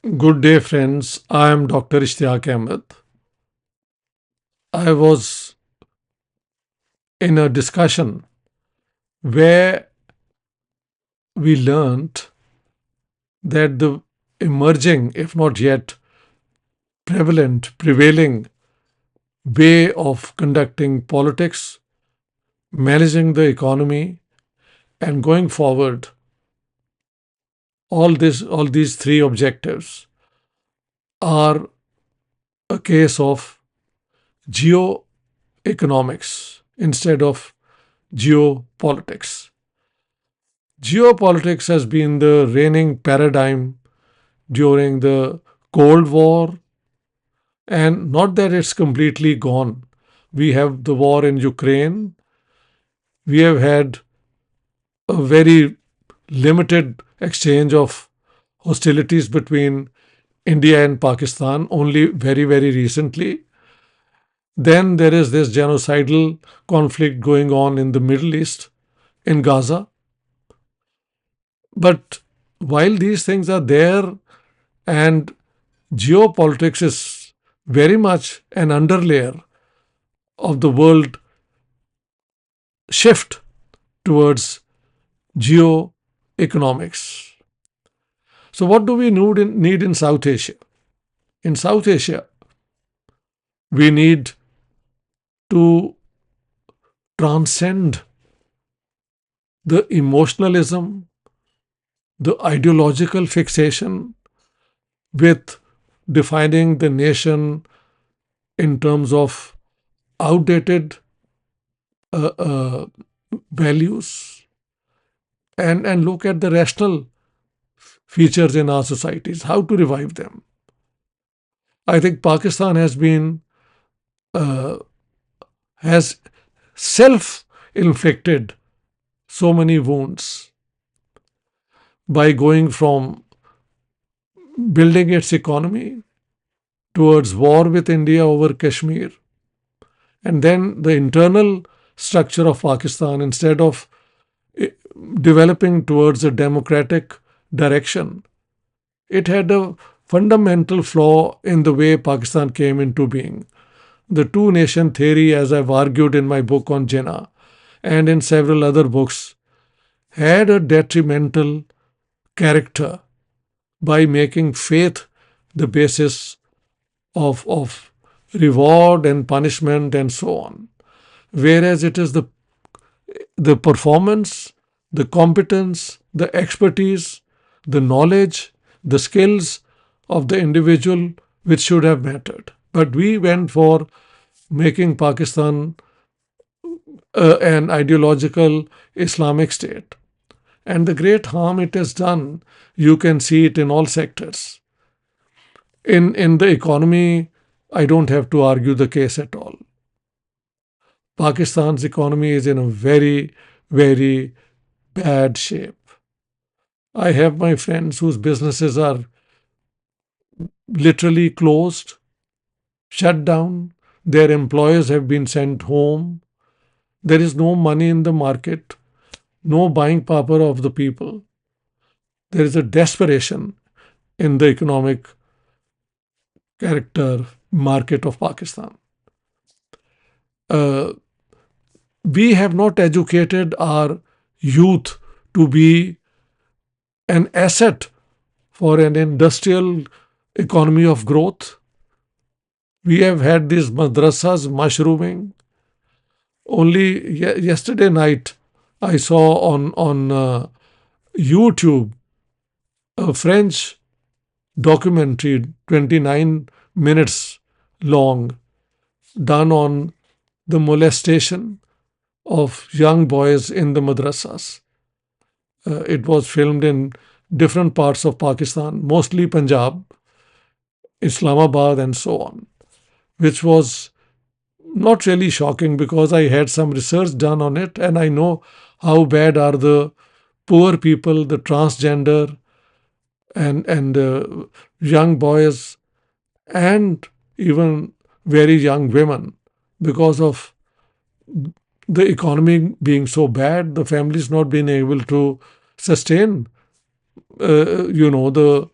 Good day, friends. I am Dr. Ishtiaq Ahmed. I was in a discussion where we learned that the emerging, if not yet prevalent, prevailing way of conducting politics, managing the economy, and going forward, all these three objectives are a case of geo-economics instead of geopolitics. Geopolitics has been the reigning paradigm during the Cold War, and not that it's completely gone. We have the war in Ukraine. We have had a very limited exchange of hostilities between India and Pakistan only very, very recently. Then there is this genocidal conflict going on in the Middle East, in Gaza. But while these things are there and geopolitics is very much an underlayer of the world shift towards geo-economics. So, what do we need in South Asia? In South Asia, we need to transcend the emotionalism, the ideological fixation with defining the nation in terms of outdated uh, uh, values and look at the rational features in our societies, how to revive them. I think Pakistan uh, has self-inflicted so many wounds by going from building its economy towards war with India over Kashmir, and then the internal structure of Pakistan, instead of eh, developing towards a democratic direction, it had a fundamental flaw in the way Pakistan came into being. The two nation theory, as I've argued in my book on Jinnah and in several other books, had a detrimental character by making faith the basis of reward and punishment and so on. Whereas it is the performance, the competence, the expertise, the knowledge, the skills of the individual which should have mattered. But we went for making Pakistan an ideological Islamic state. And the great harm it has done, you can see it in all sectors. In the economy, I don't have to argue the case at all. Pakistan's economy is in a very, very bad shape. I have my friends whose businesses are literally closed, shut down. Their employers have been sent home. There is no money in the market, no buying power of the people. There is a desperation in the economic character market of Pakistan. Uh, we have not educated our youth to be an asset for an industrial economy of growth. We have had these madrasas mushrooming. Only yesterday night, I saw on YouTube a French documentary, 29 minutes long, done on the molestation of young boys in the madrasas. It was filmed in different parts of Pakistan, mostly Punjab, Islamabad, and so on, which was not really shocking because I had some research done on it and I know how bad are the poor people, the transgender, and young boys, and even very young women, because of the economy being so bad, the families not being able to sustain, the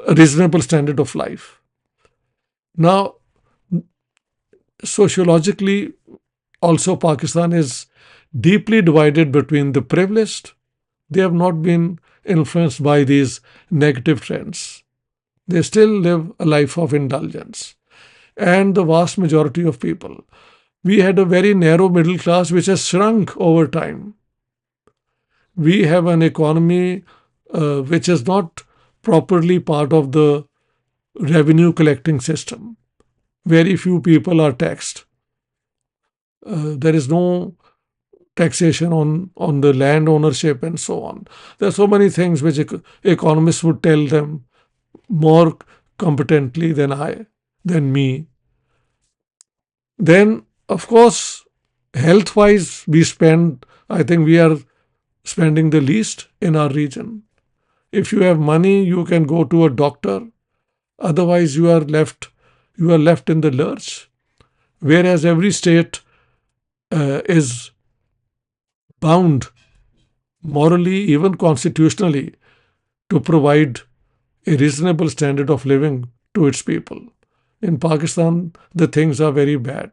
a reasonable standard of life. Now, sociologically, also Pakistan is deeply divided between the privileged. They have not been influenced by these negative trends. They still live a life of indulgence. And the vast majority of people. We had a very narrow middle class which has shrunk over time. We have an economy which is not properly part of the revenue collecting system. Very few people are taxed. There is no taxation on the land ownership and so on. There are so many things which economists would tell them more competently than me. Then, of course, health wise, I think we are spending the least in our region. If you have money, you can go to a doctor. Otherwise, you are left in the lurch. Whereas every state is bound morally, even constitutionally, to provide a reasonable standard of living to its people. In Pakistan, the things are very bad.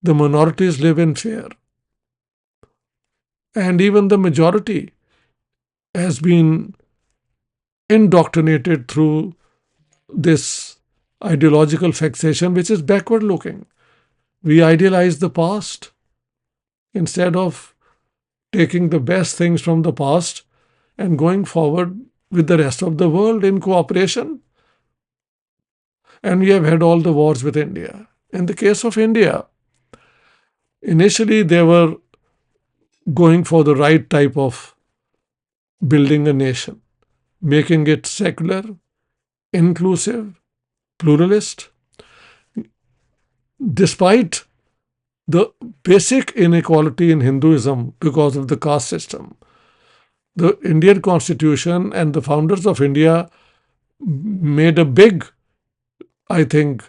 The minorities live in fear. And even the majority has been indoctrinated through this ideological fixation, which is backward looking. We idealize the past instead of taking the best things from the past and going forward with the rest of the world in cooperation. And we have had all the wars with India. In the case of India, initially they were going for the right type of building a nation, making it secular, inclusive, pluralist. Despite the basic inequality in Hinduism because of the caste system, the Indian constitution and the founders of India made a big, I think,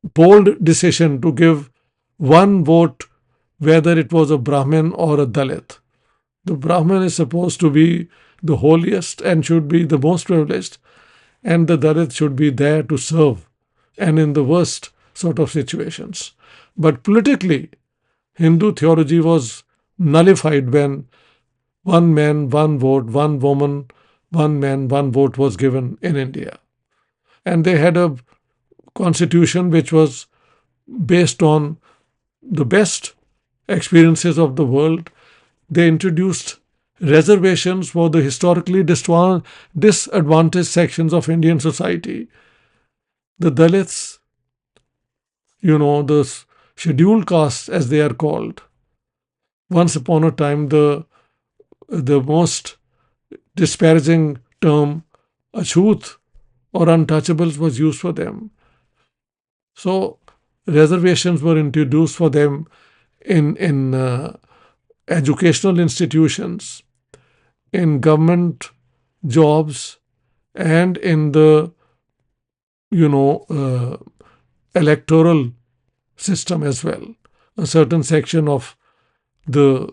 bold decision to give one vote, whether it was a Brahmin or a Dalit. The Brahmin is supposed to be the holiest and should be the most privileged, and the Dalit should be there to serve, and in the worst sort of situations. But politically, Hindu theology was nullified when one man, one vote, one woman, one man, one vote was given in India. And they had a constitution which was based on the best experiences of the world. They introduced reservations for the historically disadvantaged sections of Indian society. The Dalits, the scheduled castes as they are called. Once upon a time, the most disparaging term, achut or untouchables, was used for them. So reservations were introduced for them in educational institutions, in government jobs, and in the electoral system as well. A certain section of the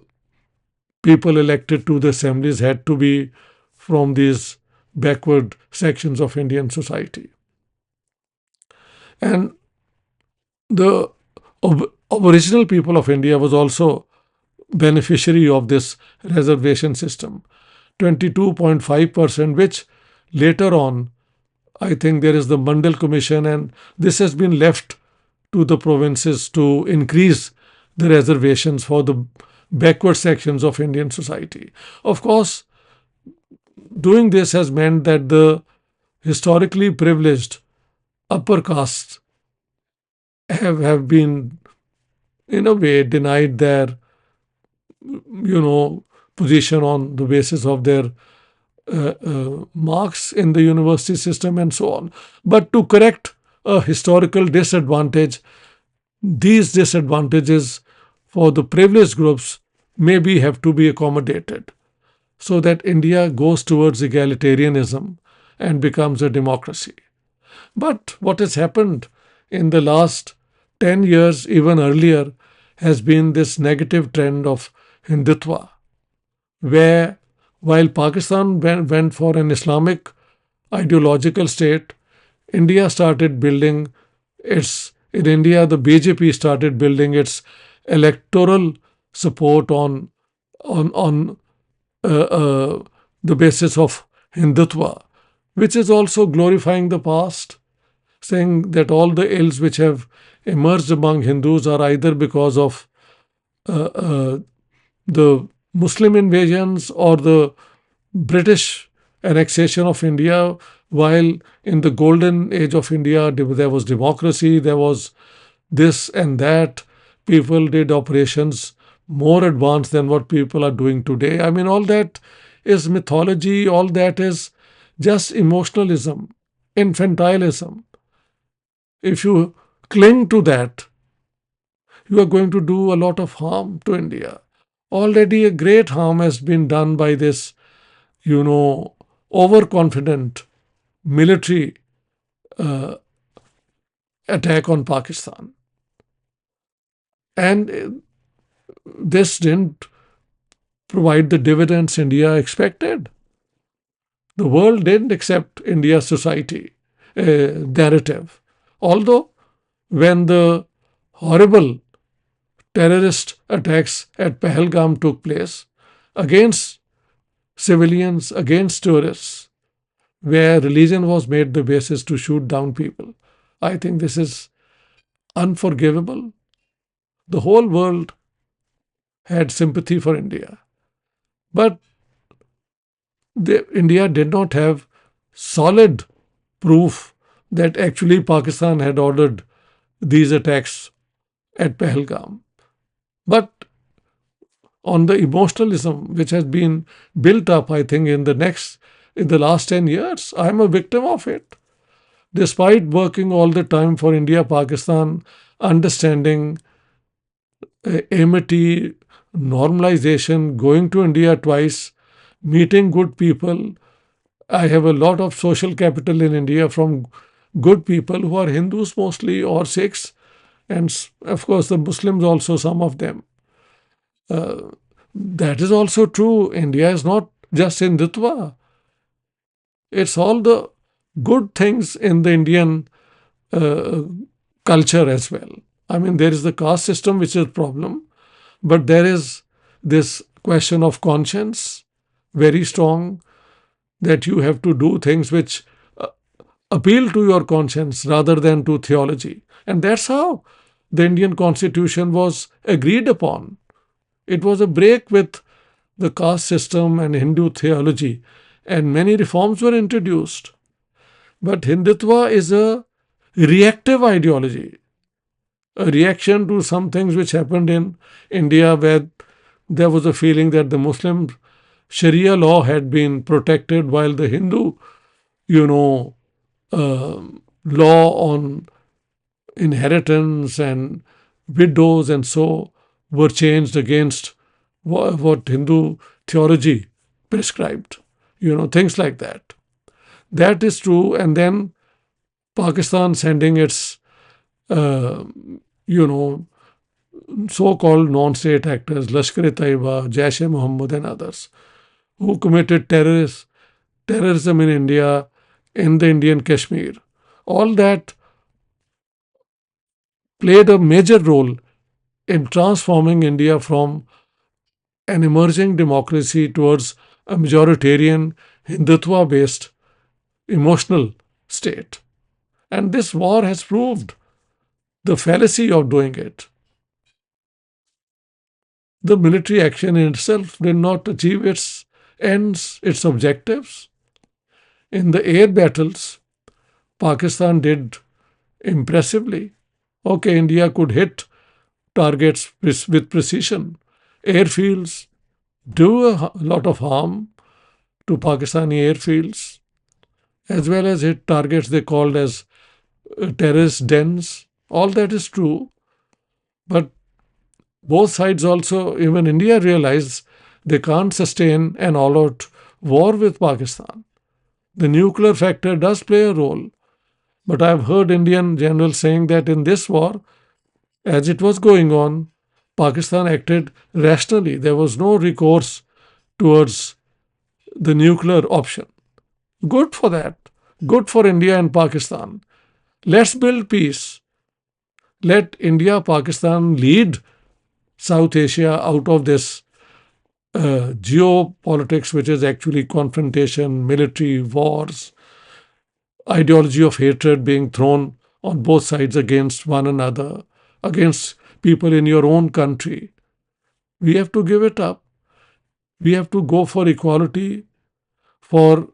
people elected to the assemblies had to be from these backward sections of Indian society. And the Aboriginal people of India was also beneficiary of this reservation system, 22.5%, which later on, I think there is the Mandal Commission, and this has been left to the provinces to increase the reservations for the backward sections of Indian society. Of course, doing this has meant that the historically privileged upper castes have been, in a way, denied their, position on the basis of their marks in the university system and so on. But to correct a historical disadvantage, these disadvantages for the privileged groups maybe have to be accommodated so that India goes towards egalitarianism and becomes a democracy. But what has happened in the last 10 years, even earlier, has been this negative trend of Hindutva, where while Pakistan went for an Islamic ideological state, India started building in India, the BJP started building its electoral support on the basis of Hindutva, which is also glorifying the past, saying that all the ills which have emerged among Hindus are either because of uh, uh, the Muslim invasions or the British annexation of India, while in the golden age of India, there was democracy, there was this and that. People did operations more advanced than what people are doing today. I mean, all that is mythology, all that is just emotionalism, infantilism. If you cling to that, you are going to do a lot of harm to India. Already a great harm has been done by this, overconfident military uh, attack on Pakistan. And this didn't provide the dividends India expected. The world didn't accept India's society narrative. Although, when the horrible terrorist attacks at Pahalgam took place against civilians, against tourists, where religion was made the basis to shoot down people, I think this is unforgivable. The whole world had sympathy for India. But India did not have solid proof that actually Pakistan had ordered these attacks at Pahalgam. But on the emotionalism which has been built up, I think, in the last 10 years, I'm a victim of it. Despite working all the time for India, Pakistan, understanding, amity, normalization, going to India twice, meeting good people. I have a lot of social capital in India from good people who are Hindus mostly or Sikhs, and of course the Muslims also, some of them. That is also true. India is not just Hindutva, it's all the good things in the Indian uh, culture as well. I mean, there is the caste system which is a problem, but there is this question of conscience very strong, that you have to do things which appeal to your conscience rather than to theology. And that's how the Indian constitution was agreed upon. It was a break with the caste system and Hindu theology, and many reforms were introduced. But Hindutva is a reactive ideology, a reaction to some things which happened in India, where there was a feeling that the Muslim Sharia law had been protected while the Hindu, you know, uh, law on inheritance and widows and so were changed against what Hindu theology prescribed. Things like that. That is true. And then Pakistan sending its, uh, you know, so-called non-state actors, Lashkar-e-Taiba, Jaish-e-Mohammed and others, who committed terrorism in India, in the Indian Kashmir. All that played a major role in transforming India from an emerging democracy towards a majoritarian, Hindutva based emotional state. And this war has proved the fallacy of doing it. The military action in itself did not achieve its ends, its objectives. In the air battles, Pakistan did impressively. Okay, India could hit targets with precision. Airfields do a lot of harm to Pakistani airfields, as well as hit targets they called as terrorist dens. All that is true, but both sides also, even India, realized they can't sustain an all out war with Pakistan. The nuclear factor does play a role, but I've heard Indian generals saying that in this war, as it was going on, Pakistan acted rationally. There was no recourse towards the nuclear option. Good for that. good for India and Pakistan. Let's build peace. Let India, Pakistan lead South Asia out of this geopolitics, which is actually confrontation, military wars, ideology of hatred being thrown on both sides against one another, against people in your own country. We have to give it up. We have to go for equality, for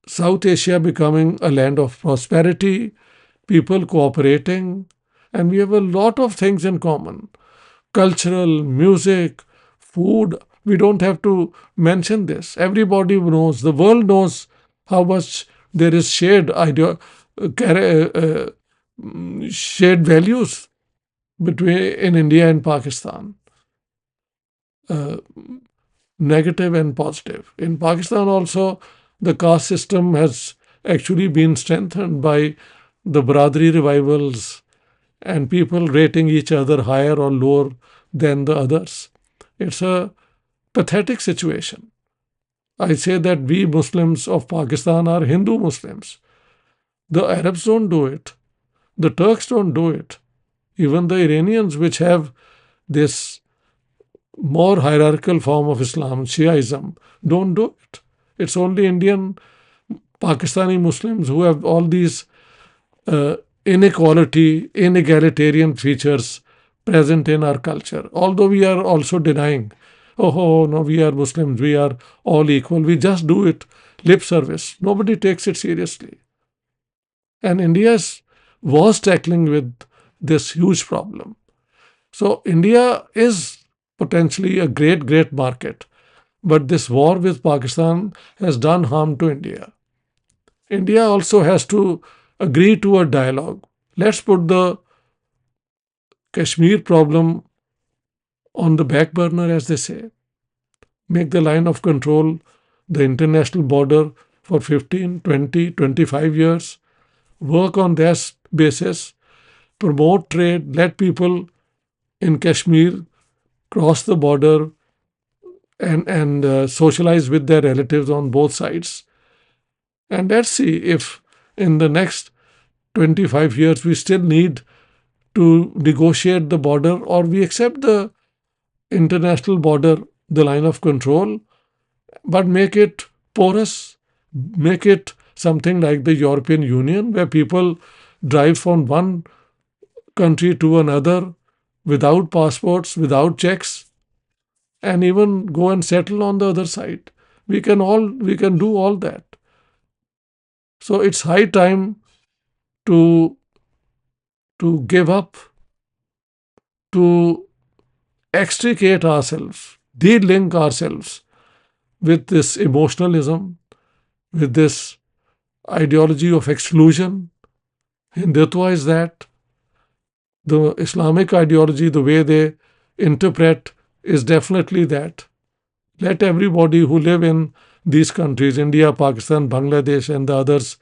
South Asia becoming a land of prosperity, people cooperating, and we have a lot of things in common: cultural, music, food. We don't have to mention this. Everybody knows, the world knows how much there is shared values between in India and Pakistan, uh, negative and positive. In Pakistan also, the caste system has actually been strengthened by the Bradri revivals and people rating each other higher or lower than the others. It's a pathetic situation. I say that we Muslims of Pakistan are Hindu Muslims. The Arabs don't do it. The Turks don't do it. Even the Iranians, which have this more hierarchical form of Islam, Shiaism, don't do it. It's only Indian, Pakistani Muslims who have all these uh, inequality, inegalitarian features present in our culture. Although we are also denying, no, we are Muslims, we are all equal. We just do it lip service. Nobody takes it seriously. And India was tackling with this huge problem. So India is potentially a great, great market. But this war with Pakistan has done harm to India. India also has to agree to a dialogue. Let's put the Kashmir problem on the back burner, as they say. Make the line of control the international border for 15, 20, 25 years. Work on that basis. Promote trade. Let people in Kashmir cross the border and socialize with their relatives on both sides. And let's see if in the next 25 years we still need to negotiate the border, or we accept the international border, the line of control, but make it porous, make it something like the European Union, where people drive from one country to another without passports, without checks, and even go and settle on the other side. We can do all that. So it's high time to give up, to extricate ourselves, de-link ourselves with this emotionalism, with this ideology of exclusion. Hindutva is that. The Islamic ideology, the way they interpret, is definitely that. Let everybody who live in these countries, India, Pakistan, Bangladesh, and the others,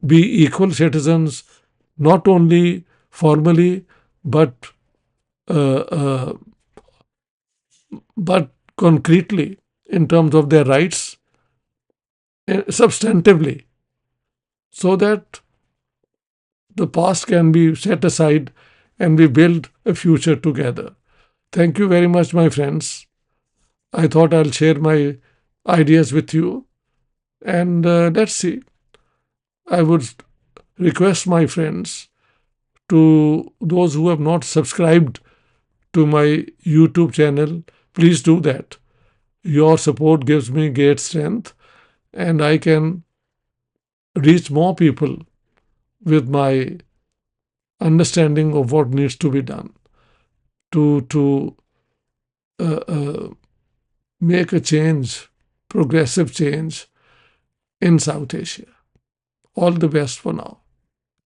be equal citizens, not only formally, but uh, uh, but concretely in terms of their rights, substantively, so that the past can be set aside and we build a future together. Thank you very much, my friends. I thought I'll share my ideas with you, and let's see. I would request my friends, to those who have not subscribed to my YouTube channel, please do that. Your support gives me great strength, and I can reach more people with my understanding of what needs to be done to uh, uh, make a change, progressive change in South Asia. All the best for now.